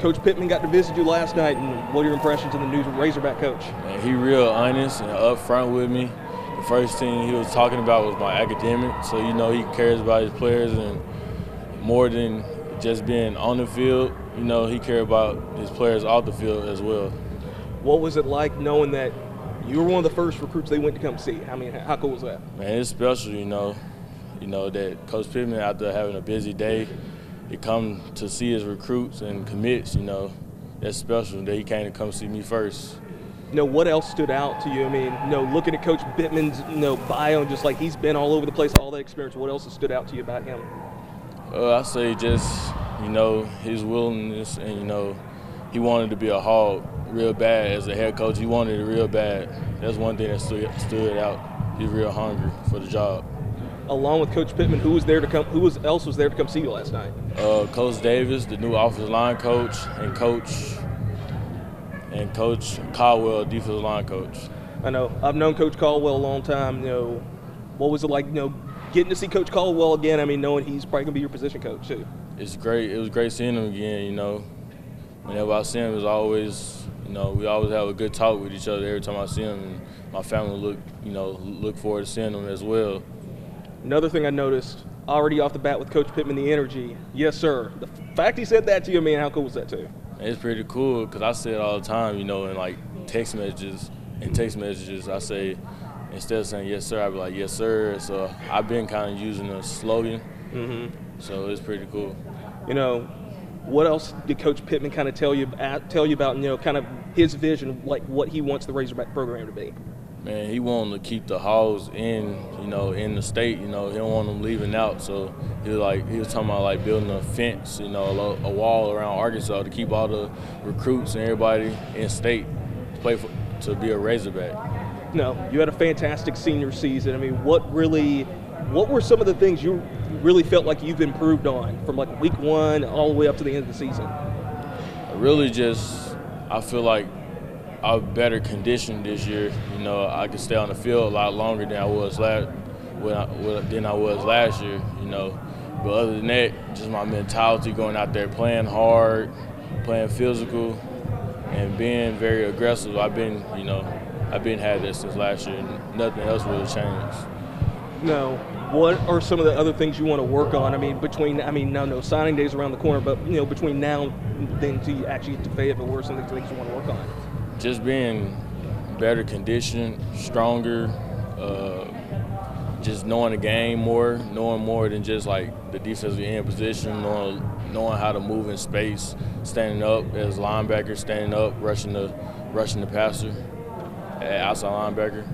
Coach Pittman got to visit you last night, and what are your impressions of the new Razorback coach? Man, he real honest and upfront with me. The first thing he was talking about was my academics, so he cares about his players, and more than just being on the field, he cares about his players off the field as well. What was it like knowing that you were one of the first recruits they went to come see? I mean, how cool was that? Man, it's special, that Coach Pittman, after having a busy day, he come to see his recruits and commits, that's special that he came to come see me first. What else stood out to you? I mean, looking at Coach Pittman's, bio, just like he's been all over the place, all that experience, what else has stood out to you about him? I say just, his willingness and, he wanted to be a Hog real bad as a head coach. He wanted it real bad. That's one thing that stood out. He's real hungry for the job. Along with Coach Pittman, who else was there to come see you last night? Coach Davis, the new offensive line coach, and Coach Caldwell, defensive line coach. I know. I've known Coach Caldwell a long time. What was it like, getting to see Coach Caldwell again? I mean, knowing he's probably going to be your position coach, too. It's great. It was great seeing him again, Whenever I see him, it's always, we always have a good talk with each other every time I see him. And my family look forward to seeing him as well. Another thing I noticed, already off the bat with Coach Pittman, the energy. Yes, sir. The fact he said that to you, man, how cool was that, too? It's pretty cool because I say it all the time, in text messages. In text messages, I say, instead of saying yes, sir, I be like, yes, sir. So I've been kind of using a slogan. So it's pretty cool. What else did Coach Pittman kind of tell you about, kind of his vision, like what he wants the Razorback program to be? Man, he wanted to keep the Hogs in the state. He don't want them leaving out. So he was talking about building a fence, a wall around Arkansas to keep all the recruits and everybody in state to be a Razorback. You had a fantastic senior season. I mean, what were some of the things you really felt like you've improved on from week one all the way up to the end of the season? I feel like I'm better conditioned this year. I could stay on the field a lot longer than I was last year. But other than that, just my mentality, going out there playing hard, playing physical, and being very aggressive. I've been had that since last year. Nothing else really changed. What are some of the other things you want to work on? I mean, signing day's around the corner, but between now and then to actually get to Fayetteville, what are some of the things you want to work on? Just being better conditioned, stronger, just knowing the game more, knowing more than just the defensive end position, knowing how to move in space, standing up as linebacker, standing up, rushing the passer, outside linebacker.